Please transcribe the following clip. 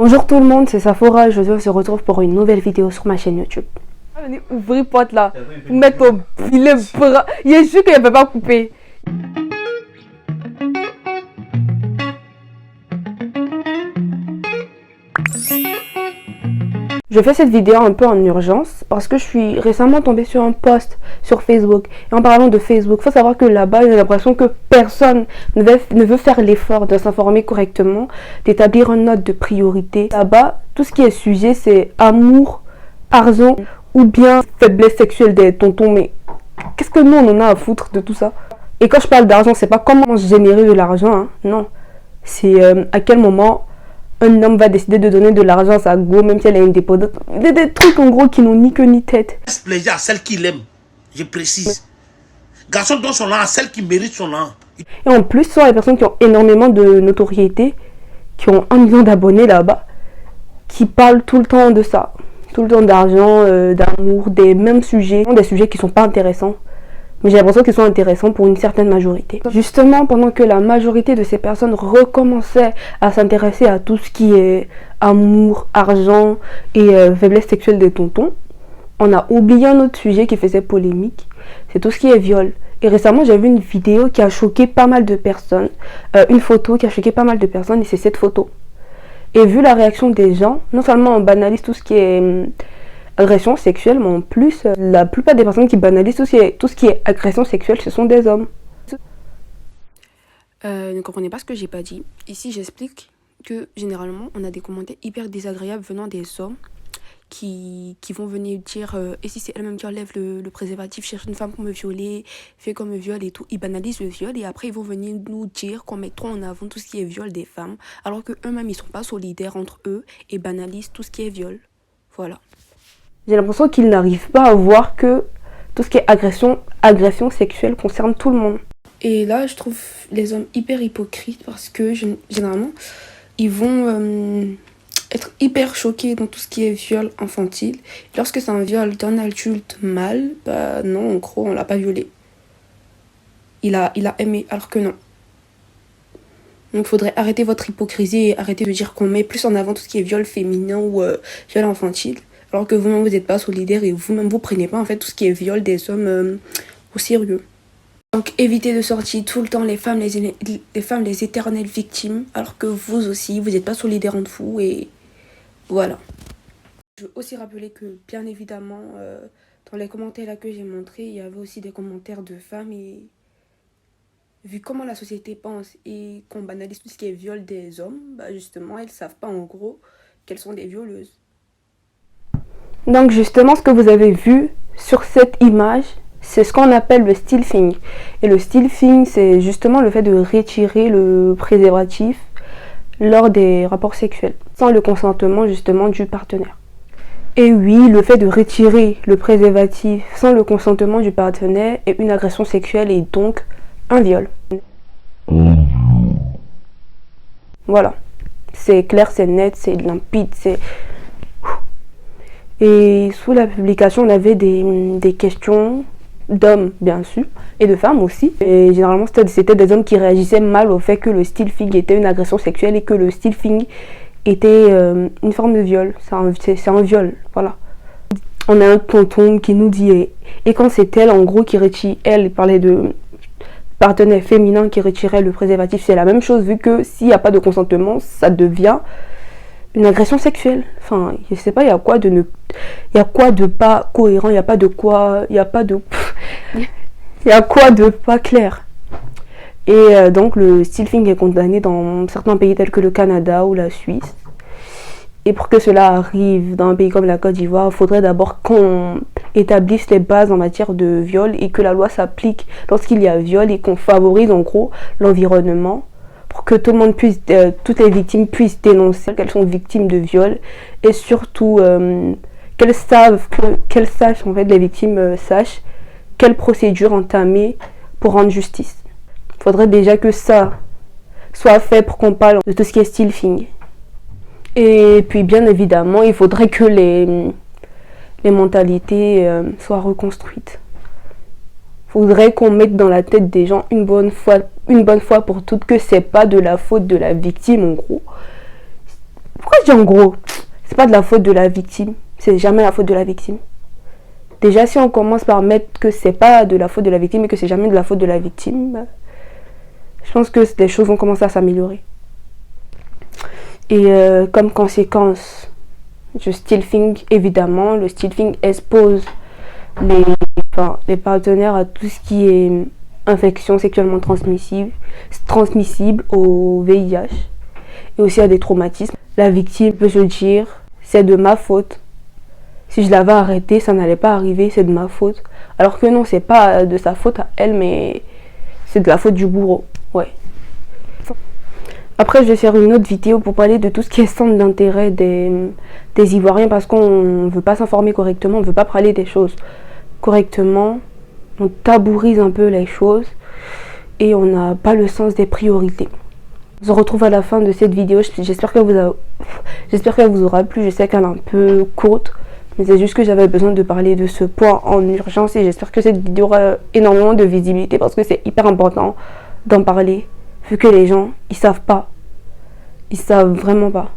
Bonjour tout le monde, c'est Saphora, je se retrouve pour une nouvelle vidéo sur ma chaîne YouTube. Venez ouvrir porte là, vous mettre au filet bras, il est sûr qu'il ne peut pas couper. Je fais cette vidéo un peu en urgence parce que je suis récemment tombée sur un post sur Facebook. Et en parlant de Facebook, il faut savoir que là-bas, j'ai l'impression que personne ne veut faire l'effort de s'informer correctement, d'établir un ordre de priorité. Là-bas, tout ce qui est sujet, c'est amour, argent ou bien faiblesse sexuelle des tontons. Mais qu'est-ce que nous, on en a à foutre de tout ça? Et quand je parle d'argent, c'est pas comment générer de l'argent, hein, non. C'est à quel moment un homme va décider de donner de l'argent à sa go, même si elle a une dépendance. Des trucs en gros qui n'ont ni queue ni tête. Laisse plaisir à celle qui l'aime, je précise. Garçon donne son âme à celle qui mérite son âme. Et en plus, ce sont les personnes qui ont énormément de notoriété, qui ont 1 million d'abonnés là-bas, qui parlent tout le temps de ça. Tout le temps d'argent, d'amour, des mêmes sujets. Des sujets qui ne sont pas intéressants. Mais j'ai l'impression qu'ils sont intéressants pour une certaine majorité. Justement, pendant que la majorité de ces personnes recommençaient à s'intéresser à tout ce qui est amour, argent et faiblesse sexuelle des tontons, on a oublié un autre sujet qui faisait polémique, c'est tout ce qui est viol. Et récemment, j'ai vu une vidéo qui a choqué pas mal de personnes, une photo qui a choqué pas mal de personnes, et c'est cette photo. Et vu la réaction des gens, non seulement on banalise tout ce qui est agression sexuelle, mais en plus, la plupart des personnes qui banalisent tout ce qui est agression sexuelle, ce sont des hommes. Ne comprenez pas ce que j'ai pas dit. Ici, j'explique que généralement, on a des commentaires hyper désagréables venant des hommes qui vont venir dire et si c'est elle-même qui enlève le préservatif, cherche une femme pour me violer, fait comme me viol et tout. Ils banalisent le viol et après, ils vont venir nous dire qu'on met trop en avant tout ce qui est viol des femmes, alors qu'eux-mêmes, ils sont pas solidaires entre eux et banalisent tout ce qui est viol. Voilà. J'ai l'impression qu'ils n'arrivent pas à voir que tout ce qui est agression sexuelle concerne tout le monde. Et là, je trouve les hommes hyper hypocrites parce que généralement, ils vont être hyper choqués dans tout ce qui est viol infantile. Et lorsque c'est un viol d'un adulte mâle, bah non, en gros, on l'a pas violé. Il a aimé, alors que non. Donc, il faudrait arrêter votre hypocrisie et arrêter de dire qu'on met plus en avant tout ce qui est viol féminin ou viol infantile. Alors que vous-même, vous n'êtes pas solidaire et vous-même, vous prenez pas en fait tout ce qui est viol des hommes au sérieux. Donc, évitez de sortir tout le temps les femmes, les éternelles victimes, alors que vous aussi, vous n'êtes pas solidaires entre vous et voilà. Je veux aussi rappeler que, bien évidemment, dans les commentaires là que j'ai montrés, il y avait aussi des commentaires de femmes et vu comment la société pense et qu'on banalise tout ce qui est viol des hommes, bah justement, elles ne savent pas en gros qu'elles sont des violeuses. Donc justement, ce que vous avez vu sur cette image, c'est ce qu'on appelle le stilling. Et le stilling, c'est justement le fait de retirer le préservatif lors des rapports sexuels, sans le consentement justement du partenaire. Et oui, le fait de retirer le préservatif sans le consentement du partenaire est une agression sexuelle et donc un viol. Voilà. C'est clair, c'est net, c'est limpide, c'est... Et sous la publication, on avait des questions d'hommes, bien sûr, et de femmes aussi. Et généralement, c'était des hommes qui réagissaient mal au fait que le stilling était une agression sexuelle et que le stilling était une forme de viol. C'est un viol, voilà. On a un tonton qui nous dit, et quand c'est elle, en gros, qui retire, elle parlait de partenaire féminin qui retirait le préservatif, c'est la même chose, vu que s'il n'y a pas de consentement, ça devient une agression sexuelle. Enfin, je sais pas, il y a quoi de pas cohérent, il y a quoi de pas clair. Et donc le stilling est condamné dans certains pays tels que le Canada ou la Suisse. Et pour que cela arrive dans un pays comme la Côte d'Ivoire, il faudrait d'abord qu'on établisse les bases en matière de viol et que la loi s'applique lorsqu'il y a viol et qu'on favorise en gros l'environnement pour que tout le monde puisse, toutes les victimes puissent dénoncer qu'elles sont victimes de viol et surtout qu'elles sachent, en fait, les victimes sachent quelle procédure entamer pour rendre justice. Il faudrait déjà que ça soit fait pour qu'on parle de tout ce qui est stilling. Et puis bien évidemment, il faudrait que les mentalités soient reconstruites. Il faudrait qu'on mette dans la tête des gens une bonne fois pour toutes que c'est pas de la faute de la victime en gros. Pourquoi je dis en gros? C'est pas de la faute de la victime. C'est jamais la faute de la victime. Déjà, si on commence par mettre que c'est pas de la faute de la victime et que c'est jamais de la faute de la victime, bah, je pense que les choses vont commencer à s'améliorer. Et comme conséquence du stilting, évidemment, le stilting expose les partenaires à tout ce qui est infection sexuellement transmissible au VIH et aussi à des traumatismes. La victime peut se dire, c'est de ma faute. Si je l'avais arrêté, ça n'allait pas arriver, c'est de ma faute. Alors que non, c'est pas de sa faute à elle, mais c'est de la faute du bourreau. Ouais. Après, je vais faire une autre vidéo pour parler de tout ce qui est centre d'intérêt des Ivoiriens, parce qu'on ne veut pas s'informer correctement, on ne veut pas parler des choses correctement. On tabourise un peu les choses et on n'a pas le sens des priorités. On se retrouve à la fin de cette vidéo. J'espère qu'elle vous aura plu. Je sais qu'elle est un peu courte, mais c'est juste que j'avais besoin de parler de ce point en urgence et j'espère que cette vidéo aura énormément de visibilité parce que c'est hyper important d'en parler vu que les gens ils savent pas, ils savent vraiment pas.